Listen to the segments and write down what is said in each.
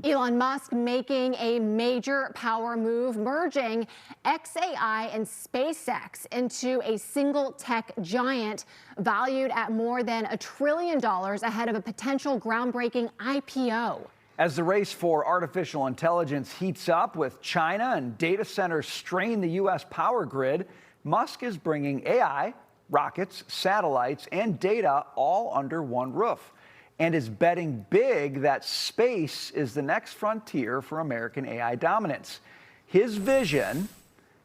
Elon Musk making a major power move, merging XAI and SpaceX into a single tech giant valued at more than $1 trillion ahead of a potential groundbreaking IPO. As the race for artificial intelligence heats up with China and data centers strain the U.S. power grid, Musk is bringing AI, rockets, satellites, and data all under one roof, and is betting big that space is the next frontier for American AI dominance. His vision: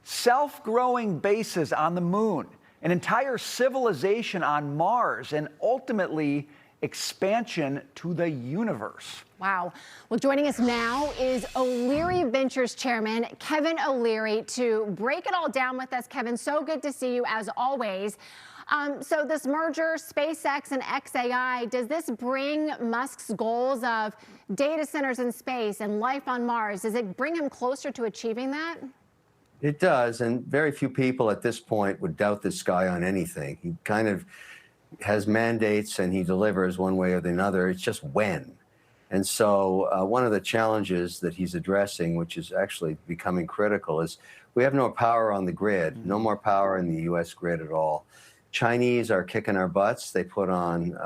self-growing bases on the moon, an entire civilization on Mars, and ultimately expansion to the universe. Wow. Well, joining us now is O'Leary Ventures Chairman Kevin O'Leary to break it all down with us. Kevin, so good to see you as always. So this merger, SpaceX and XAI, does this bring Musk's goals of data centers in space and life on Mars? Does it bring him closer to achieving that? It does, and very few people at this point would doubt this guy on anything. He kind of has mandates and he delivers one way or the other. It's just when. And so one of the challenges that he's addressing, which is actually becoming critical, is we have no power on the grid, no more power in the U.S. grid at all. Chinese are kicking our butts. They put on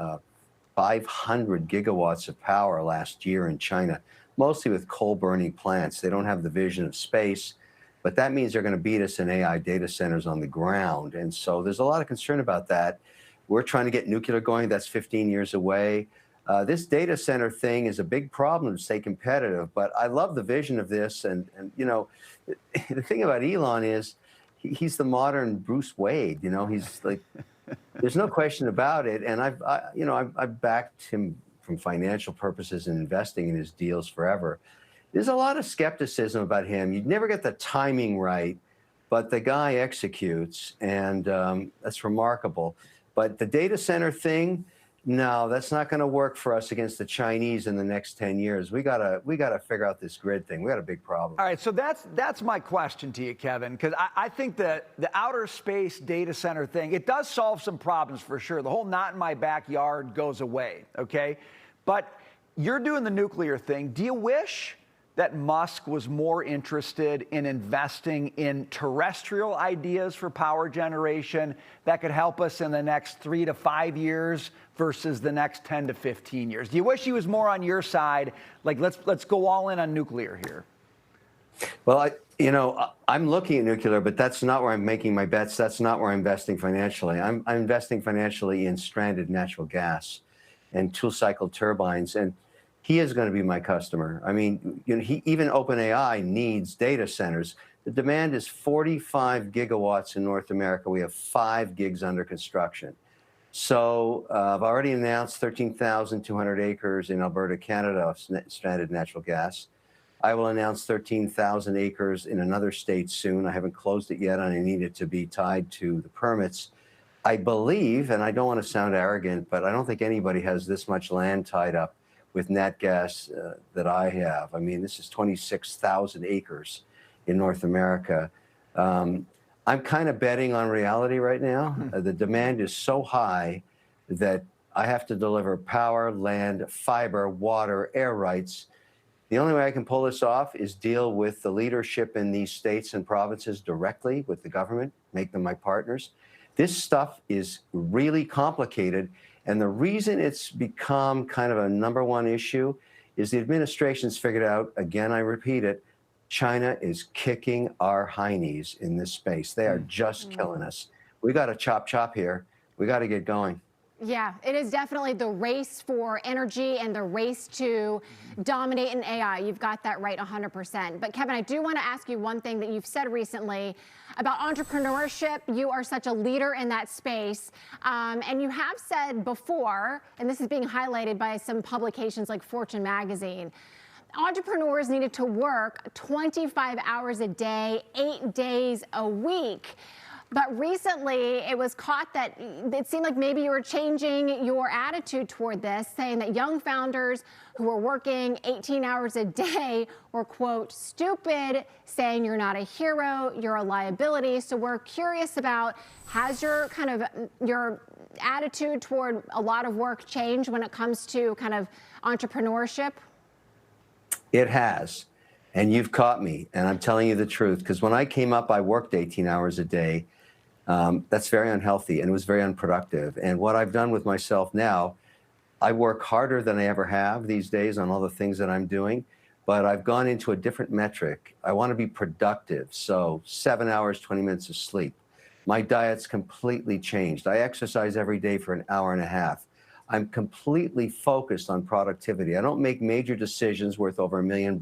500 gigawatts of power last year in China, mostly with coal-burning plants. They don't have the vision of space, but that means they're going to beat us in AI data centers on the ground. And so there's a lot of concern about that. We're trying to get nuclear going. That's 15 years away. This data center thing is a big problem to stay competitive, but I love the vision of this. And you know, the thing about Elon is he's the modern Bruce Wayne. You know, he's like, there's no question about it. And I've backed him from financial purposes and investing in his deals forever. There's a lot of skepticism about him. You'd never get the timing right, but the guy executes, and that's remarkable. But the data center thing, no, that's not going to work for us against the Chinese in the next 10 years. We gotta figure out this grid thing. We got a big problem. All right, so that's my question to you, Kevin, because I think that the outer space data center thing, it does solve some problems for sure. The whole not in my backyard goes away, okay? But you're doing the nuclear thing. Do you wish that Musk was more interested in investing in terrestrial ideas for power generation that could help us in the next 3 to 5 years versus the next 10 to 15 years? Do you wish he was more on your side? Like, let's go all in on nuclear here. Well, I'm looking at nuclear, but that's not where I'm making my bets. That's not where I'm investing financially. I'm investing financially in stranded natural gas and two-cycle turbines. And he is going to be my customer. I mean, even OpenAI needs data centers. The demand is 45 gigawatts in North America. We have 5 gigs under construction. So I've already announced 13,200 acres in Alberta, Canada of stranded natural gas. I will announce 13,000 acres in another state soon. I haven't closed it yet, and I need it to be tied to the permits. I believe, and I don't want to sound arrogant, but I don't think anybody has this much land tied up with nat gas that I have. I mean, this is 26,000 acres in North America. I'm kind of betting on reality right now. The demand is so high that I have to deliver power, land, fiber, water, air rights. The only way I can pull this off is deal with the leadership in these states and provinces directly with the government, make them my partners. This stuff is really complicated. And the reason it's become kind of a #1 issue is the administration's figured out, again, I repeat it, China is kicking our heinies in this space. They are just killing us. We got to chop here. We got to get going. Yeah, it is definitely the race for energy and the race to dominate in AI. You've got that right 100%. But Kevin, I do want to ask you one thing that you've said recently about entrepreneurship. You are such a leader in that space. And you have said before, and this is being highlighted by some publications like Fortune magazine, entrepreneurs needed to work 25 hours a day, 8 days a week. But recently, it was caught that it seemed like maybe you were changing your attitude toward this, saying that young founders who were working 18 hours a day were, quote, stupid, saying you're not a hero, you're a liability. So we're curious about, has your attitude toward a lot of work changed when it comes to kind of entrepreneurship? It has. And you've caught me. And I'm telling you the truth. Because when I came up, I worked 18 hours a day. That's very unhealthy and it was very unproductive. And what I've done with myself now, I work harder than I ever have these days on all the things that I'm doing. But I've gone into a different metric. I want to be productive. So 7 hours, 20 minutes of sleep. My diet's completely changed. I exercise every day for an hour and a half. I'm completely focused on productivity. I don't make major decisions worth over $1 million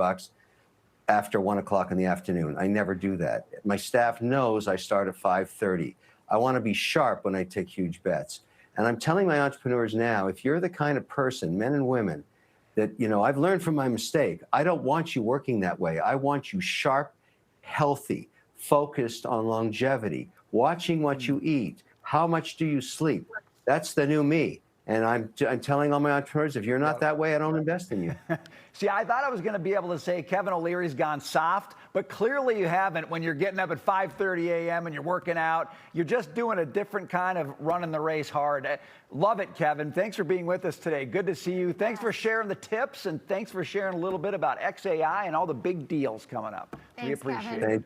after 1 o'clock in the afternoon. I never do that. My staff knows I start at 5:30. I want to be sharp when I take huge bets. And I'm telling my entrepreneurs now, if you're the kind of person, men and women, that, I've learned from my mistake. I don't want you working that way. I want you sharp, healthy, focused on longevity, watching what you eat. How much do you sleep? That's the new me. And I'm telling all my entrepreneurs, if you're not that way, I don't invest in you. See, I thought I was going to be able to say Kevin O'Leary's gone soft, but clearly you haven't when you're getting up at 5:30 a.m. and you're working out. You're just doing a different kind of running the race hard. Love it, Kevin. Thanks for being with us today. Good to see you. Thanks for sharing the tips, and thanks for sharing a little bit about XAI and all the big deals coming up. Thanks, we appreciate Kevin. it. Thank you.